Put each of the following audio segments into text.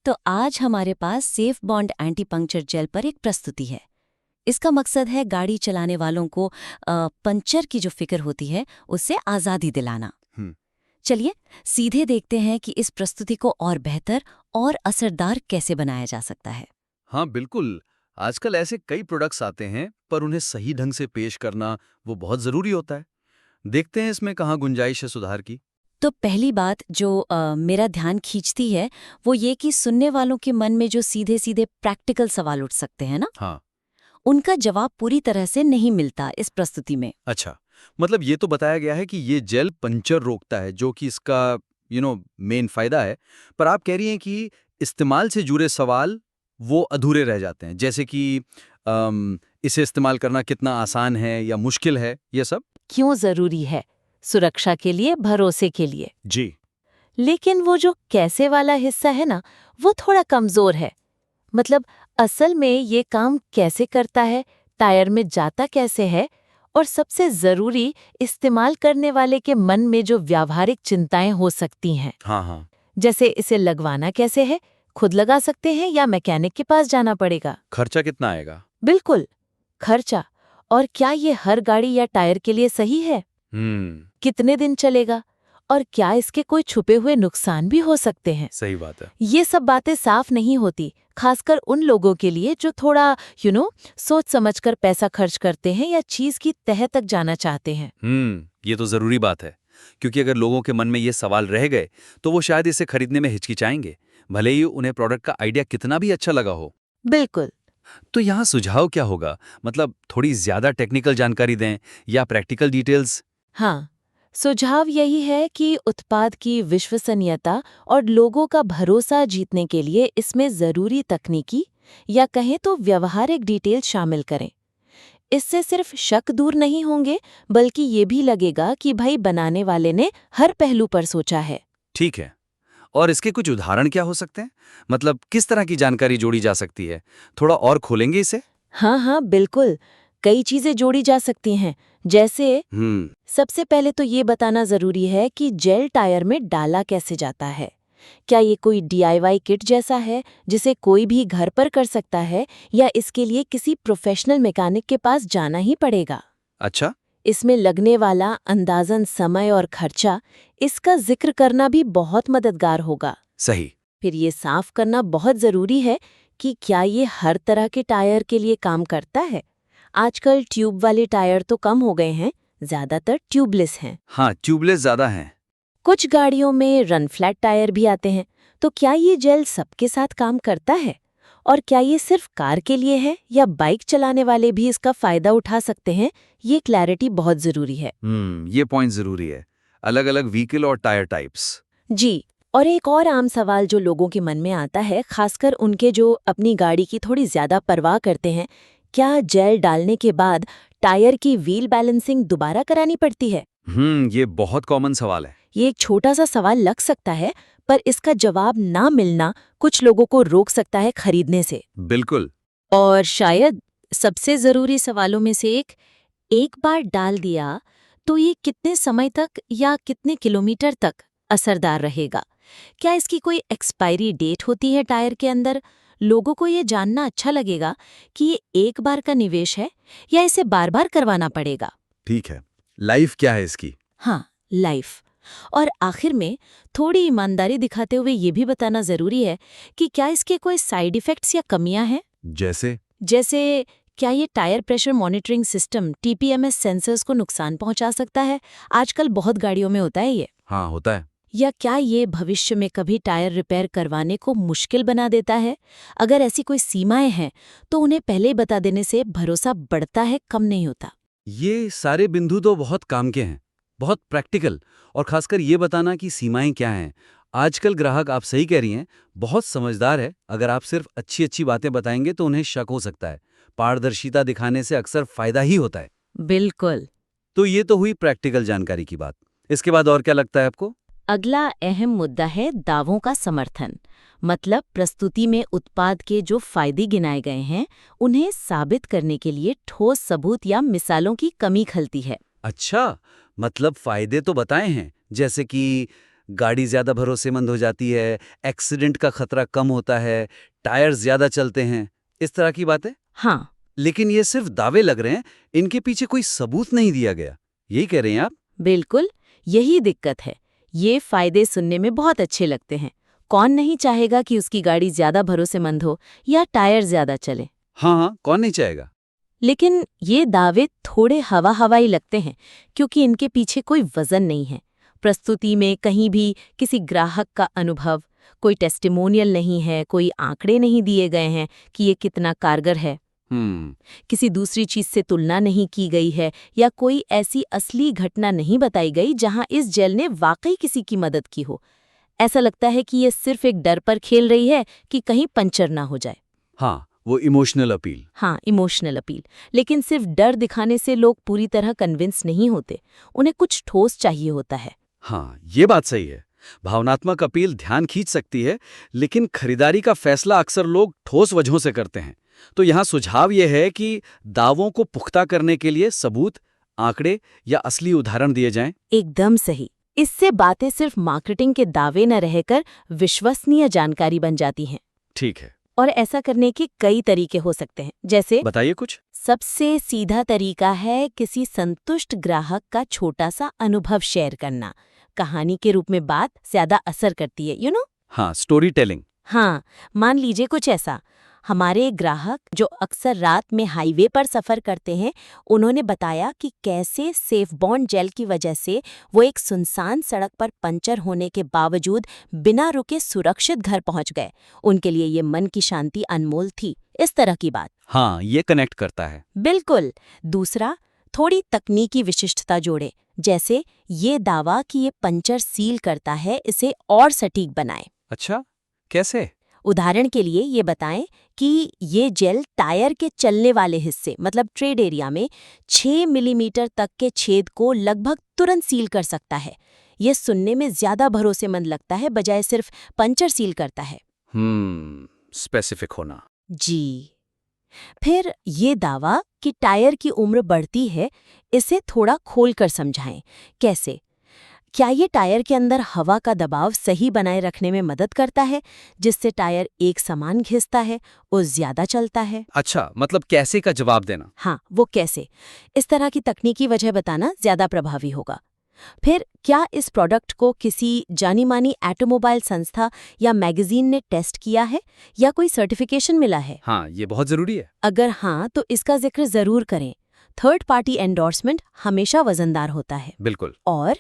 तो आज हमारे पास safe bond anti puncture gel पर एक प्रस्तुति है। इसका मकसद है गाड़ी चलाने वालों को पंचर की जो फिक्र होती है उससे आज़ादी दिलाना। चलिए सीधे देखते हैं कि इस प्रस्तुति को और बेहतर और असरदार कैसे बनाया जा सकता है। हाँ बिल्कुल। आजकल ऐसे कई प्रोडक्ट्स आते हैं पर उन्हें सही ढंग से पेश करना वो बहुत ज़रूरी होता है। देखते हैं इसमें कहाँ गुंजाइश है सुधार की। तो पहली बात जो मेरा ध्यान खींचती है वो ये कि सुनने वालों के मन में जो सीधे सीधे प्रैक्टिकल सवाल उठ सकते हैं ना, हाँ। उनका जवाब पूरी तरह से नहीं मिलता इस प्रस्तुति में। अच्छा, मतलब ये तो बताया गया है कि ये जेल पंचर रोकता है जो कि इसका मेन फायदा है, पर आप कह रही हैं कि इस्तेमाल से जुड़े सवाल वो अधूरे रह जाते हैं, जैसे कि इसे इस्तेमाल करना कितना आसान है या मुश्किल है, ये सब। क्यों जरूरी है? सुरक्षा के लिए, भरोसे के लिए। जी। लेकिन वो जो कैसे वाला हिस्सा है ना, वो थोड़ा कमजोर है। मतलब असल में ये काम कैसे करता है, टायर में जाता कैसे है, और सबसे जरूरी इस्तेमाल करने वाले के मन में जो व्यावहारिक चिंताएं हो सकती हैं। हाँ हाँ। जैसे इसे लगवाना कैसे है, खुद लगा सकते हैं या मैकेनिक के पास जाना पड़ेगा? खर्चा कितना आएगा? बिल्कुल, खर्चा। और क्या ये हर गाड़ी या टायर के लिए सही है? कितने दिन चलेगा? और क्या इसके कोई छुपे हुए नुकसान भी हो सकते हैं? सही बात है। ये सब बातें साफ नहीं होती, खासकर उन लोगों के लिए जो थोड़ा सोच समझकर पैसा खर्च करते हैं या चीज की तह तक जाना चाहते हैं। ये तो जरूरी बात है, क्योंकि अगर लोगों के मन में ये सवाल रह गए तो वो शायद इसे खरीदने में हिचकिचाएंगे, भले ही उन्हें प्रोडक्ट का आइडिया कितना भी अच्छा लगा हो। बिल्कुल। तो यहाँ सुझाव क्या होगा? मतलब थोड़ी ज्यादा टेक्निकल जानकारी दें या प्रैक्टिकल डिटेल्स? हाँ, सुझाव यही है कि उत्पाद की विश्वसनीयता और लोगों का भरोसा जीतने के लिए इसमें जरूरी तकनीकी या कहें तो व्यवहारिक डिटेल शामिल करें। इससे सिर्फ शक दूर नहीं होंगे, बल्कि ये भी लगेगा कि भाई बनाने वाले ने हर पहलू पर सोचा है। ठीक है। और इसके कुछ उदाहरण क्या हो सकते हैं? मतलब किस तरह की जानकारी जोड़ी जा सकती है? थोड़ा और खोलेंगे इसे? हाँ, बिल्कुल। कई चीजें जोड़ी जा सकती हैं, जैसे सबसे पहले तो ये बताना जरूरी है कि जेल टायर में डाला कैसे जाता है। क्या ये कोई DIY किट जैसा है जिसे कोई भी घर पर कर सकता है, या इसके लिए किसी प्रोफेशनल मैकेनिक के पास जाना ही पड़ेगा? अच्छा। इसमें लगने वाला अंदाजन समय और खर्चा, इसका जिक्र करना भी बहुत मददगार होगा। सही। फिर ये साफ करना बहुत जरूरी है कि क्या ये हर तरह के टायर के लिए काम करता है। आजकल ट्यूब वाले टायर तो कम हो गए हैं, ज्यादातर ट्यूबलेस हैं। हाँ, ट्यूबलेस ज्यादा हैं। कुछ गाड़ियों में रन फ्लैट टायर भी आते हैं। तो क्या ये जेल सबके साथ काम करता है? और क्या ये सिर्फ कार के लिए है या बाइक चलाने वाले भी इसका फायदा उठा सकते हैं? ये क्लैरिटी बहुत जरूरी है। ये पॉइंट जरूरी है। अलग अलग व्हीकल और टायर टाइप्स। जी। और एक और आम सवाल जो लोगों के मन में आता है, खासकर उनके जो अपनी गाड़ी की थोड़ी ज्यादा परवाह करते हैं, क्या जेल डालने के बाद टायर की व्हील बैलेंसिंग दोबारा करानी पड़ती है? ये बहुत कॉमन सवाल है। ये एक छोटा सा सवाल लग सकता है, पर इसका जवाब ना मिलना कुछ लोगों को रोक सकता है खरीदने से। बिल्कुल। और शायद सबसे जरूरी सवालों में से एक बार डाल दिया तो ये कितने समय तक या कितने किलोमीटर तक असरदार रहेगा? क्या इसकी कोई एक्सपायरी डेट होती है टायर के अंदर? लोगों को ये जानना अच्छा लगेगा कि ये एक बार का निवेश है या इसे बार बार करवाना पड़ेगा। ठीक है। लाइफ क्या है इसकी? हाँ, लाइफ। और आखिर में थोड़ी ईमानदारी दिखाते हुए ये भी बताना जरूरी है कि क्या इसके कोई साइड इफेक्ट्स या कमियां हैं। जैसे क्या ये tyre pressure monitoring system TPMS sensors को नुकसान पहुंचा सकता है? आजकल बहुत गाड़ियों में होता है ये। हाँ, होता है। या क्या ये भविष्य में कभी टायर रिपेयर करवाने को मुश्किल बना देता है? अगर ऐसी कोई सीमाएं हैं तो उन्हें पहले ही बता देने से भरोसा बढ़ता है, कम नहीं होता। ये सारे बिंदु तो बहुत काम के हैं, बहुत प्रैक्टिकल, और खासकर ये बताना कि सीमाएं क्या हैं। आजकल ग्राहक, आप सही कह रही हैं, बहुत समझदार है। अगर आप सिर्फ अच्छी अच्छी बातें बताएंगे तो उन्हें शक हो सकता है। पारदर्शिता दिखाने से अक्सर फायदा ही होता है। बिल्कुल। तो ये तो हुई प्रैक्टिकल जानकारी की बात। इसके बाद और क्या लगता है आपको? अगला अहम मुद्दा है दावों का समर्थन। मतलब प्रस्तुति में उत्पाद के जो फायदे गिनाए गए हैं उन्हें साबित करने के लिए ठोस सबूत या मिसालों की कमी खलती है। अच्छा, मतलब फायदे तो बताए हैं, जैसे कि गाड़ी ज्यादा भरोसेमंद हो जाती है, एक्सीडेंट का खतरा कम होता है, टायर ज्यादा चलते हैं, इस तरह की बातें। हाँ, लेकिन ये सिर्फ दावे लग रहे हैं, इनके पीछे कोई सबूत नहीं दिया गया, यही कह रहे हैं आप? बिल्कुल, यही दिक्कत है। ये फायदे सुनने में बहुत अच्छे लगते हैं। कौन नहीं चाहेगा कि उसकी गाड़ी ज्यादा भरोसेमंद हो या टायर ज्यादा चले। हाँ हाँ, कौन नहीं चाहेगा। लेकिन ये दावे थोड़े हवाई लगते हैं क्योंकि इनके पीछे कोई वजन नहीं है। प्रस्तुति में कहीं भी किसी ग्राहक का अनुभव, कोई टेस्टिमोनियल नहीं है, कोई आंकड़े नहीं दिए गए हैं कि ये कितना कारगर है। किसी दूसरी चीज से तुलना नहीं की गई है या कोई ऐसी असली घटना नहीं बताई गई जहां इस जेल ने वाकई किसी की मदद की हो। ऐसा लगता है कि ये सिर्फ एक डर पर खेल रही है कि कहीं पंचर ना हो जाए। हाँ, वो इमोशनल अपील। हाँ, इमोशनल अपील। लेकिन सिर्फ डर दिखाने से लोग पूरी तरह कन्विंस नहीं होते, उन्हें कुछ ठोस चाहिए होता है। हाँ, ये बात सही है। भावनात्मक अपील ध्यान खींच सकती है, लेकिन खरीदारी का फैसला अक्सर लोग ठोस वजहों से करते हैं। तो यहाँ सुझाव ये है कि दावों को पुख्ता करने के लिए सबूत, आंकड़े या असली उदाहरण दिए जाएं। एकदम सही। इससे बातें सिर्फ मार्केटिंग के दावे न रहकर विश्वसनीय जानकारी बन जाती हैं। ठीक है, और ऐसा करने के कई तरीके हो सकते हैं, जैसे बताइए कुछ। सबसे सीधा तरीका है किसी संतुष्ट ग्राहक का छोटा सा अनुभव शेयर करना। कहानी के रूप में बात ज्यादा असर करती है, यू नो। हाँ, स्टोरी टेलिंग। हाँ, मान लीजिए कुछ ऐसा। हमारे एक ग्राहक जो अक्सर रात में हाईवे पर सफर करते हैं, उन्होंने बताया कि कैसे सेफ बॉन्ड जेल की वजह से वो एक सुनसान सड़क पर पंचर होने के बावजूद बिना रुके सुरक्षित घर पहुंच गए। उनके लिए ये मन की शांति अनमोल थी। इस तरह की बात। हाँ, ये कनेक्ट करता है। बिल्कुल। दूसरा, थोड़ी तकनीकी विशिष्टता जोड़े, जैसे ये दावा कि ये पंचर सील करता है, इसे और सटीक बनाए। अच्छा, कैसे? उदाहरण के लिए ये बताएं कि ये जेल टायर के चलने वाले हिस्से मतलब ट्रेड एरिया में 6 मिलीमीटर तक के छेद को लगभग तुरंत सील कर सकता है। ये सुनने में ज्यादा भरोसेमंद लगता है बजाय सिर्फ पंचर सील करता है। स्पेसिफिक होना। जी। फिर ये दावा कि टायर की उम्र बढ़ती है, इसे थोड़ा खोलकर समझाएं। कैसे? क्या ये टायर के अंदर हवा का दबाव सही बनाए रखने में मदद करता है, जिससे टायर एक समान घिसता है और ज्यादा चलता है? अच्छा, मतलब कैसे का जवाब देना। हाँ, वो कैसे। इस तरह की तकनीकी वजह बताना ज्यादा प्रभावी होगा। फिर क्या इस प्रोडक्ट को किसी जानी मानी ऑटोमोबाइल संस्था या मैगजीन ने टेस्ट किया है या कोई सर्टिफिकेशन मिला है? हाँ, ये बहुत जरूरी है। अगर हाँ, तो इसका जिक्र जरूर करें। थर्ड पार्टी एंडोर्समेंट हमेशा वजनदार होता है। बिल्कुल। और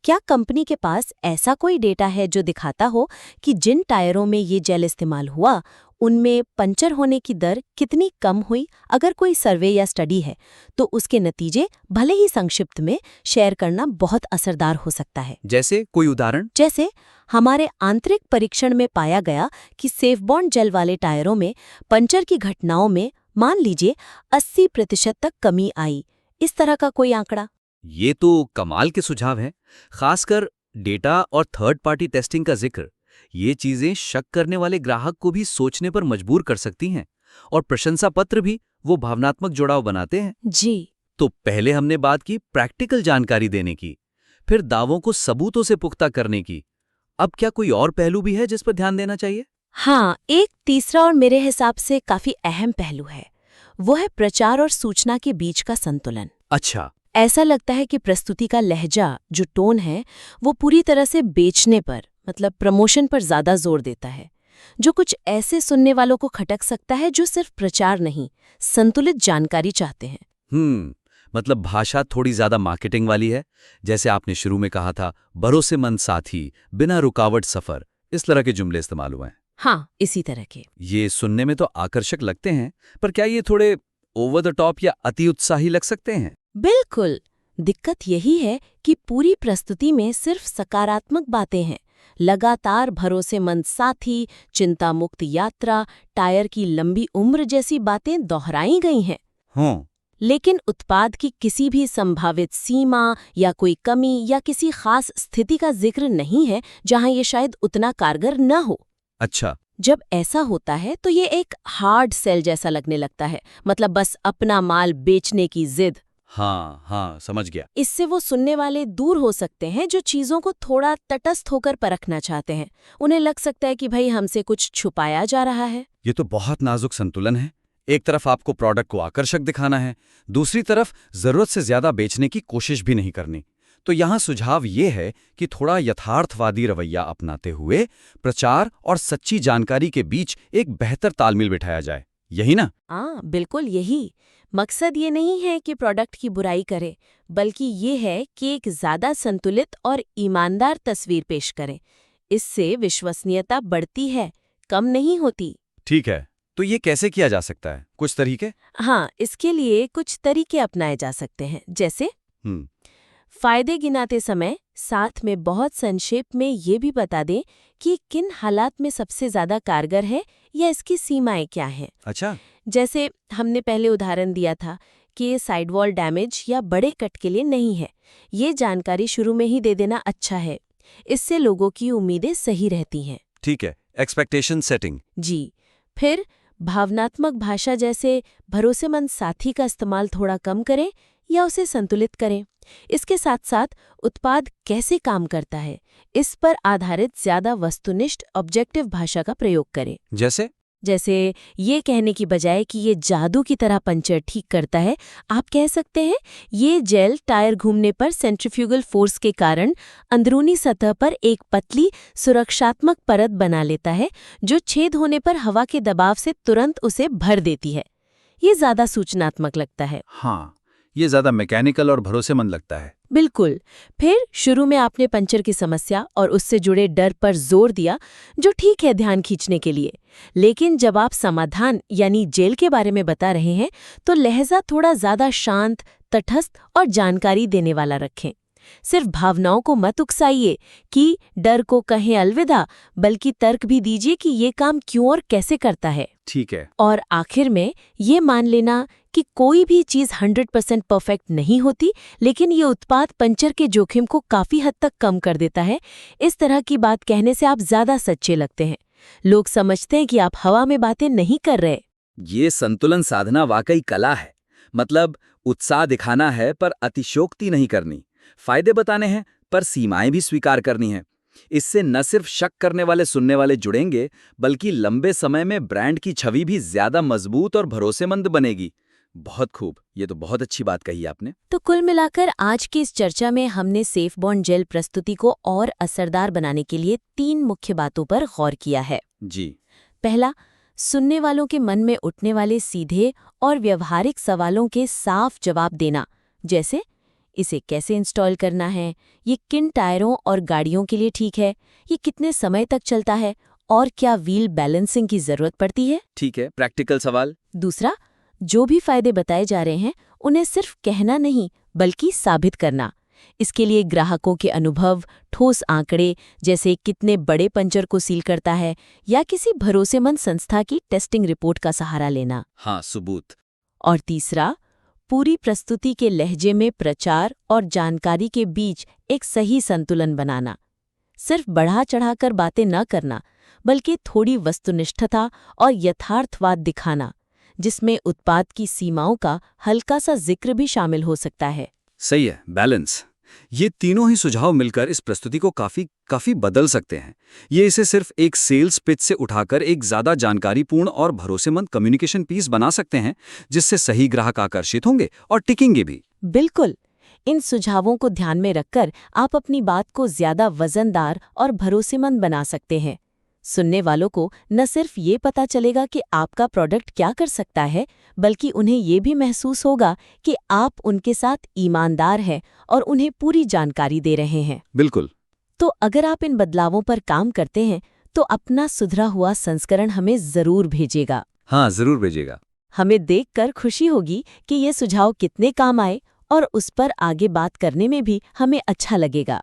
क्या कंपनी के पास ऐसा कोई डेटा है जो दिखाता हो कि जिन टायरों में ये जेल इस्तेमाल हुआ, उनमें पंचर होने की दर कितनी कम हुई? अगर कोई सर्वे या स्टडी है, तो उसके नतीजे भले ही संक्षिप्त में शेयर करना बहुत असरदार हो सकता है। जैसे कोई उदाहरण? जैसे हमारे आंतरिक परीक्षण में पाया गया कि सेफ बॉन्ड जेल वाले टायरों में पंचर की घटनाओं में मान लीजिए 80% तक कमी आई। इस तरह का कोई आंकड़ा? ये तो कमाल के सुझाव हैं, खासकर डेटा और थर्ड पार्टी टेस्टिंग का जिक्र। ये चीजें शक करने वाले ग्राहक को भी सोचने पर मजबूर कर सकती हैं, और प्रशंसा पत्र भी वो भावनात्मक जुड़ाव बनाते हैं। जी। तो पहले हमने बात की प्रैक्टिकल जानकारी देने की, फिर दावों को सबूतों से पुख्ता करने की। अब क्या कोई और पहलू भी है जिस पर ध्यान देना चाहिए? हाँ, एक तीसरा और मेरे हिसाब से काफी अहम पहलू है। वो है प्रचार और सूचना के बीच का संतुलन। अच्छा। ऐसा लगता है कि प्रस्तुति का लहजा, जो टोन है, वो पूरी तरह से बेचने पर मतलब प्रमोशन पर ज्यादा जोर देता है, जो कुछ ऐसे सुनने वालों को खटक सकता है जो सिर्फ प्रचार नहीं, संतुलित जानकारी चाहते हैं। मतलब भाषा थोड़ी ज्यादा मार्केटिंग वाली है, जैसे आपने शुरू में कहा था, भरोसेमंद साथी, बिना रुकावट सफर, इस तरह के जुमले इस्तेमाल हुए हैं। हाँ, इसी तरह के। ये सुनने में तो आकर्षक लगते हैं, पर क्या ये थोड़े ओवर द टॉप या अति उत्साही लग सकते हैं? बिल्कुल। दिक्कत यही है कि पूरी प्रस्तुति में सिर्फ सकारात्मक बातें हैं। लगातार भरोसेमंद साथी, चिंता मुक्त यात्रा, टायर की लंबी उम्र जैसी बातें दोहराई गई हैं। लेकिन उत्पाद की किसी भी संभावित सीमा या कोई कमी या किसी खास स्थिति का जिक्र नहीं है जहां ये शायद उतना कारगर न हो। अच्छा। जब ऐसा होता है तो ये एक हार्ड सेल जैसा लगने लगता है, मतलब बस अपना माल बेचने की जिद। हाँ, समझ गया। इससे वो सुनने वाले दूर हो सकते हैं जो चीज़ों को थोड़ा तटस्थ होकर परखना चाहते हैं। उन्हें लग सकता है कि भाई हमसे कुछ छुपाया जा रहा है। ये तो बहुत नाजुक संतुलन है। एक तरफ आपको प्रोडक्ट को आकर्षक दिखाना है, दूसरी तरफ जरूरत से ज्यादा बेचने की कोशिश भी नहीं करनी। तो यहाँ सुझाव ये है कि थोड़ा यथार्थवादी रवैया अपनाते हुए प्रचार और सच्ची जानकारी के बीच एक बेहतर तालमेल बिठाया जाए, यही ना? हाँ, बिल्कुल यही। मकसद ये नहीं है कि प्रोडक्ट की बुराई करे, बल्कि ये है कि एक ज़्यादा संतुलित और ईमानदार तस्वीर पेश करें। इससे विश्वसनीयता बढ़ती है, कम नहीं होती। ठीक है, तो ये कैसे किया जा सकता है? कुछ तरीके? हाँ, इसके लिए कुछ तरीके अपनाए जा सकते हैं, जैसे फायदे गिनाते समय साथ में बहुत संक्षेप में ये भी बता दें कि किन हालात में सबसे ज़्यादा कारगर है या इसकी सीमाएं क्या हैं। अच्छा। जैसे हमने पहले उदाहरण दिया था कि ये साइडवॉल डैमेज या बड़े कट के लिए नहीं है। ये जानकारी शुरू में ही दे देना अच्छा है। इससे लोगों की उम्मीदें सही रहती हैं। ठीक है, एक्सपेक्टेशन सेटिंग। जी। फिर भावनात्मक भाषा जैसे भरोसेमंद साथी का इस्तेमाल थोड़ा कम करें या उसे संतुलित करें। इसके साथ साथ उत्पाद कैसे काम करता है, इस पर आधारित ज्यादा वस्तुनिष्ठ ऑब्जेक्टिव भाषा का प्रयोग करें। जैसे ये कहने की बजाय कि ये जादू की तरह पंचर ठीक करता है, आप कह सकते हैं ये जेल टायर घूमने पर सेंट्रीफ्यूगल फोर्स के कारण अंदरूनी सतह पर एक पतली सुरक्षात्मक परत बना लेता है जो छेद होने पर हवा के दबाव से तुरंत उसे भर देती है। ये ज्यादा सूचनात्मक लगता है। हाँ, ये ज्यादा मैकेनिकल और भरोसेमंद लगता है। बिल्कुल। फिर शुरू में आपने पंचर की समस्या और उससे जुड़े डर पर जोर दिया, जो ठीक है ध्यान खींचने के लिए। लेकिन जब आप समाधान यानी जेल के बारे में बता रहे हैं तो लहजा थोड़ा ज्यादा शांत, तटस्थ और जानकारी देने वाला रखें। सिर्फ भावनाओं को मत उकसाइए कि डर को कहें अलविदा, बल्कि तर्क भी दीजिए कि ये काम क्यों और कैसे करता है। ठीक है। और आखिर में ये मान लेना कि कोई भी चीज़ 100% परफेक्ट नहीं होती, लेकिन ये उत्पाद पंचर के जोखिम को काफ़ी हद तक कम कर देता है। इस तरह की बात कहने से आप ज़्यादा सच्चे लगते हैं। लोग समझते हैं कि आप हवा में बातें नहीं कर रहे। ये संतुलन साधना वाकई कला है। मतलब उत्साह दिखाना है पर अतिशयोक्ति नहीं करनी, फायदे बताने हैं पर सीमाएं भी स्वीकार करनी है। इससे न सिर्फ शक करने वाले सुनने वाले जुड़ेंगे, बल्कि लंबे समय में ब्रांड की छवि भी ज्यादा मजबूत और भरोसेमंद बनेगी। बहुत खूब, ये तो बहुत अच्छी बात कही आपने। तो कुल मिलाकर आज की इस चर्चा में हमने सेफ बॉन्ड जेल प्रस्तुति को और असरदार बनाने के लिए 3 मुख्य बातों पर गौर किया है। जी। पहला, सुनने वालों के मन में उठने वाले सीधे और व्यवहारिक सवालों के साफ जवाब देना, जैसे इसे कैसे इंस्टॉल करना है, ये किन टायरों और गाड़ियों के लिए ठीक है, ये कितने समय तक चलता है और क्या व्हील बैलेंसिंग की जरूरत पड़ती है। ठीक है, प्रैक्टिकल सवाल। दूसरा, जो भी फायदे बताए जा रहे हैं उन्हें सिर्फ कहना नहीं बल्कि साबित करना। इसके लिए ग्राहकों के अनुभव, ठोस आंकड़े जैसे कितने बड़े पंचर को सील करता है या किसी भरोसेमंद संस्था की टेस्टिंग रिपोर्ट का सहारा लेना। हाँ, सबूत। और तीसरा, पूरी प्रस्तुति के लहजे में प्रचार और जानकारी के बीच एक सही संतुलन बनाना। सिर्फ बढ़ा चढ़ाकर बातें न करना, बल्कि थोड़ी वस्तुनिष्ठता और यथार्थवाद दिखाना, जिसमें उत्पाद की सीमाओं का हल्का सा जिक्र भी शामिल हो सकता है। सही है, बैलेंस। ये तीनों ही सुझाव मिलकर इस प्रस्तुति को काफी बदल सकते हैं। ये इसे सिर्फ एक सेल्स पिच से उठाकर एक ज्यादा जानकारीपूर्ण और भरोसेमंद कम्युनिकेशन पीस बना सकते हैं, जिससे सही ग्राहक आकर्षित होंगे और टिकेंगे भी। बिल्कुल। इन सुझावों को ध्यान में रखकर आप अपनी बात को ज्यादा वजनदार और भरोसेमंद बना सकते हैं। सुनने वालों को न सिर्फ ये पता चलेगा कि आपका प्रोडक्ट क्या कर सकता है, बल्कि उन्हें ये भी महसूस होगा कि आप उनके साथ ईमानदार हैं और उन्हें पूरी जानकारी दे रहे हैं। बिल्कुल। तो अगर आप इन बदलावों पर काम करते हैं तो अपना सुधरा हुआ संस्करण हमें जरूर भेजेगा। हाँ, जरूर भेजेगा। हमें देखकर खुशी होगी कि ये सुझाव कितने काम आए और उस पर आगे बात करने में भी हमें अच्छा लगेगा।